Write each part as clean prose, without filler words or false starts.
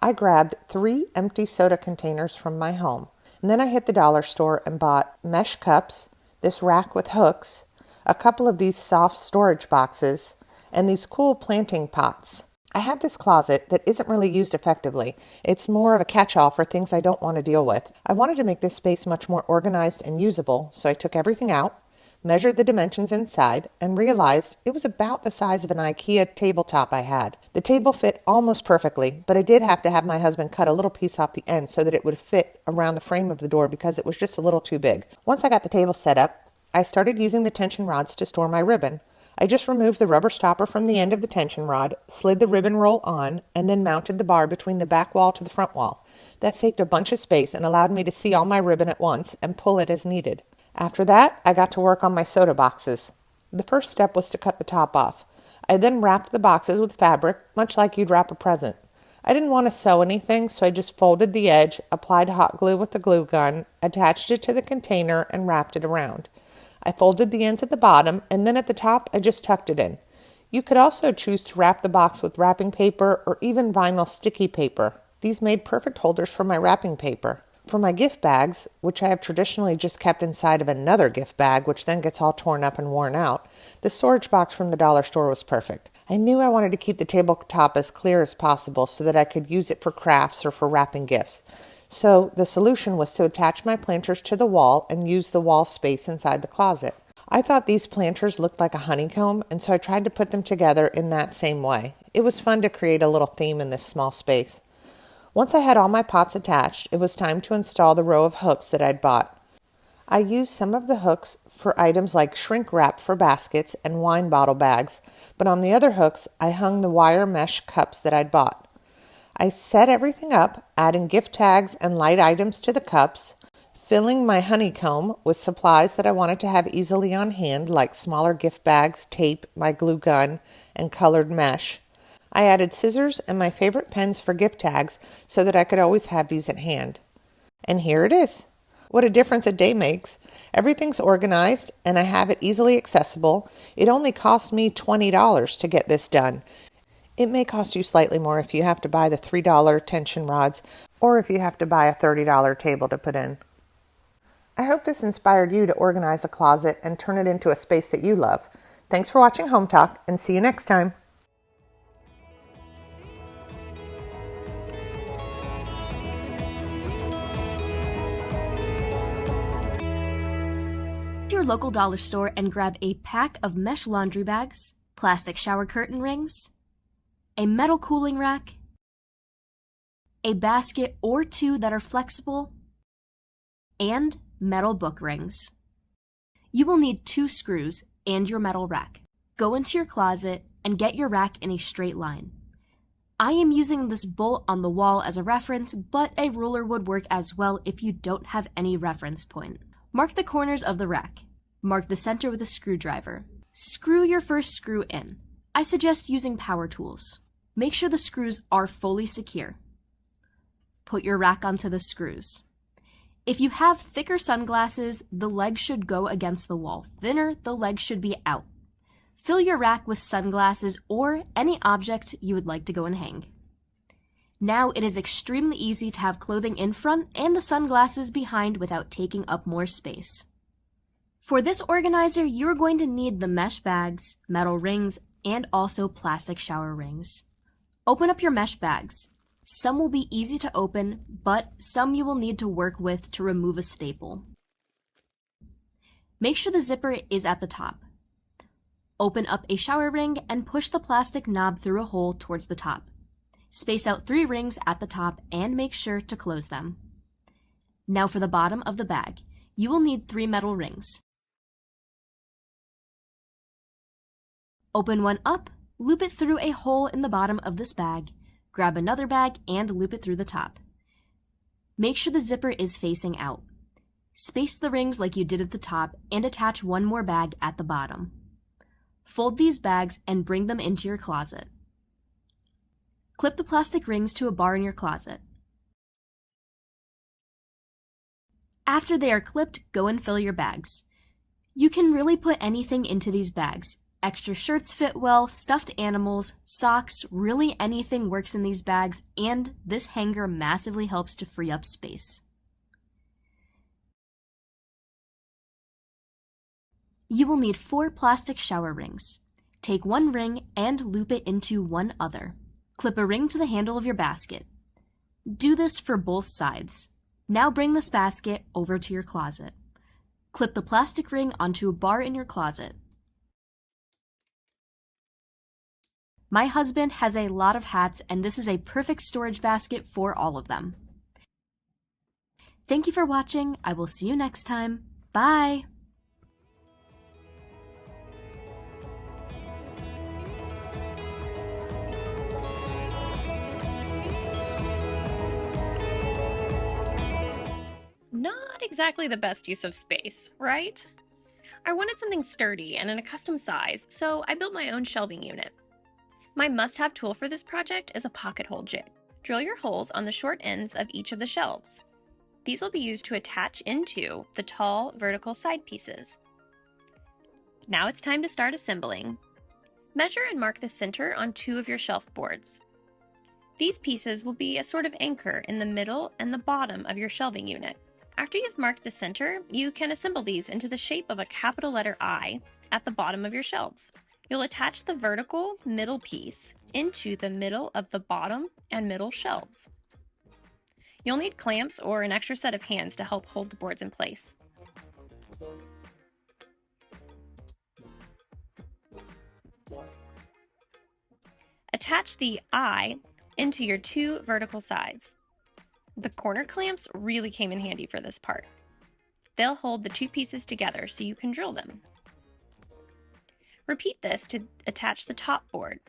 I grabbed 3 empty soda containers from my home, and then I hit the dollar store and bought mesh cups, this rack with hooks, a couple of these soft storage boxes, and these cool planting pots. I have this closet that isn't really used effectively. It's more of a catch-all for things I don't want to deal with. I wanted to make this space much more organized and usable, so I took everything out, measured the dimensions inside, and realized it was about the size of an IKEA tabletop I had. The table fit almost perfectly, but I did have to have my husband cut a little piece off the end so that it would fit around the frame of the door because it was just a little too big. Once I got the table set up, I started using the tension rods to store my ribbon. I just removed the rubber stopper from the end of the tension rod, slid the ribbon roll on, and then mounted the bar between the back wall to the front wall. That saved a bunch of space and allowed me to see all my ribbon at once and pull it as needed. After that, I got to work on my soda boxes. The first step was to cut the top off. I then wrapped the boxes with fabric, much like you'd wrap a present. I didn't want to sew anything, so I just folded the edge, applied hot glue with the glue gun, attached it to the container, and wrapped it around. I folded the ends at the bottom, and then at the top, I just tucked it in. You could also choose to wrap the box with wrapping paper or even vinyl sticky paper. These made perfect holders for my wrapping paper. For my gift bags, which I have traditionally just kept inside of another gift bag, which then gets all torn up and worn out, the storage box from the dollar store was perfect. I knew I wanted to keep the tabletop as clear as possible so that I could use it for crafts or for wrapping gifts. So the solution was to attach my planters to the wall and use the wall space inside the closet. I thought these planters looked like a honeycomb, and so I tried to put them together in that same way. It was fun to create a little theme in this small space. Once I had all my pots attached, it was time to install the row of hooks that I'd bought. I used some of the hooks for items like shrink wrap for baskets and wine bottle bags, but on the other hooks, I hung the wire mesh cups that I'd bought. I set everything up, adding gift tags and light items to the cups, filling my honeycomb with supplies that I wanted to have easily on hand, like smaller gift bags, tape, my glue gun, and colored mesh. I added scissors and my favorite pens for gift tags so that I could always have these at hand. And here it is. What a difference a day makes. Everything's organized and I have it easily accessible. It only cost me $20 to get this done. It may cost you slightly more if you have to buy the $3 tension rods or if you have to buy a $30 table to put in. I hope this inspired you to organize a closet and turn it into a space that you love. Thanks for watching Home Talk, and see you next time. Your local dollar store and grab a pack of mesh laundry bags, plastic shower curtain rings, a metal cooling rack, a basket or 2 that are flexible, and metal book rings. You will need 2 screws and your metal rack. Go into your closet and get your rack in a straight line. I am using this bolt on the wall as a reference, but a ruler would work as well if you don't have any reference point. Mark the corners of the rack. Mark the center with a screwdriver. Screw your first screw in. I suggest using power tools. Make sure the screws are fully secure. Put your rack onto the screws. If you have thicker sunglasses, the legs should go against the wall. Thinner, the legs should be out. Fill your rack with sunglasses or any object you would like to go and hang. Now it is extremely easy to have clothing in front and the sunglasses behind without taking up more space. For this organizer, you're going to need the mesh bags, metal rings, and also plastic shower rings. Open up your mesh bags. Some will be easy to open, but some you will need to work with to remove a staple. Make sure the zipper is at the top. Open up a shower ring and push the plastic knob through a hole towards the top. Space out 3 rings at the top and make sure to close them. Now for the bottom of the bag, you will need 3 metal rings. Open one up, loop it through a hole in the bottom of this bag, grab another bag and loop it through the top. Make sure the zipper is facing out. Space the rings like you did at the top and attach one more bag at the bottom. Fold these bags and bring them into your closet. Clip the plastic rings to a bar in your closet. After they are clipped, go and fill your bags. You can really put anything into these bags. Extra shirts fit well, stuffed animals, socks, really anything works in these bags, and this hanger massively helps to free up space. You will need 4 plastic shower rings. Take one ring and loop it into one other. Clip a ring to the handle of your basket. Do this for both sides. Now bring this basket over to your closet. Clip the plastic ring onto a bar in your closet. My husband has a lot of hats, and this is a perfect storage basket for all of them. Thank you for watching. I will see you next time. Bye! Not exactly the best use of space, right? I wanted something sturdy and in a custom size, so I built my own shelving unit. My must-have tool for this project is a pocket hole jig. Drill your holes on the short ends of each of the shelves. These will be used to attach into the tall vertical side pieces. Now it's time to start assembling. Measure and mark the center on 2 of your shelf boards. These pieces will be a sort of anchor in the middle and the bottom of your shelving unit. After you've marked the center, you can assemble these into the shape of a capital letter I at the bottom of your shelves. You'll attach the vertical middle piece into the middle of the bottom and middle shelves. You'll need clamps or an extra set of hands to help hold the boards in place. Attach the I into your 2 vertical sides. The corner clamps really came in handy for this part. They'll hold the 2 pieces together so you can drill them. Repeat this to attach the top board.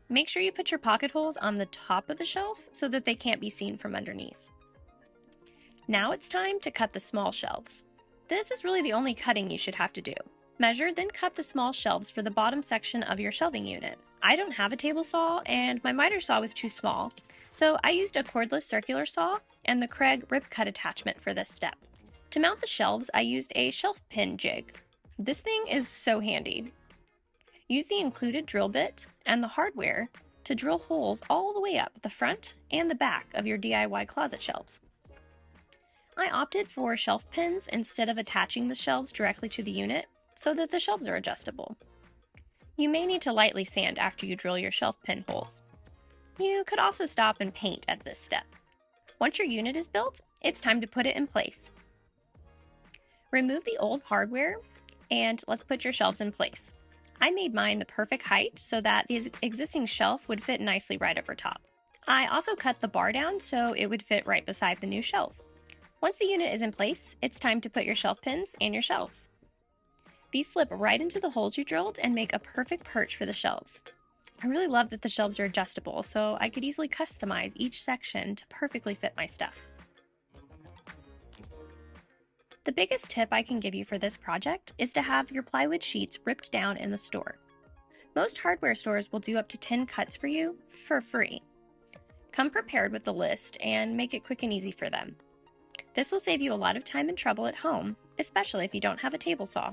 Make sure you put your pocket holes on the top of the shelf so that they can't be seen from underneath. Now it's time to cut the small shelves. This is really the only cutting you should have to do. Measure, then cut the small shelves for the bottom section of your shelving unit. I don't have a table saw and my miter saw was too small, so I used a cordless circular saw and the Craig rip cut attachment for this step. To mount the shelves, I used a shelf pin jig. This thing is so handy. Use the included drill bit and the hardware to drill holes all the way up the front and the back of your DIY closet shelves. I opted for shelf pins instead of attaching the shelves directly to the unit so that the shelves are adjustable. You may need to lightly sand after you drill your shelf pin holes. You could also stop and paint at this step. Once your unit is built, it's time to put it in place. Remove the old hardware and let's put your shelves in place. I made mine the perfect height so that the existing shelf would fit nicely right over top. I also cut the bar down so it would fit right beside the new shelf. Once the unit is in place, it's time to put your shelf pins and your shelves. These slip right into the holes you drilled and make a perfect perch for the shelves. I really love that the shelves are adjustable, so I could easily customize each section to perfectly fit my stuff. The biggest tip I can give you for this project is to have your plywood sheets ripped down in the store. Most hardware stores will do up to 10 cuts for you for free. Come prepared with the list and make it quick and easy for them. This will save you a lot of time and trouble at home, especially if you don't have a table saw.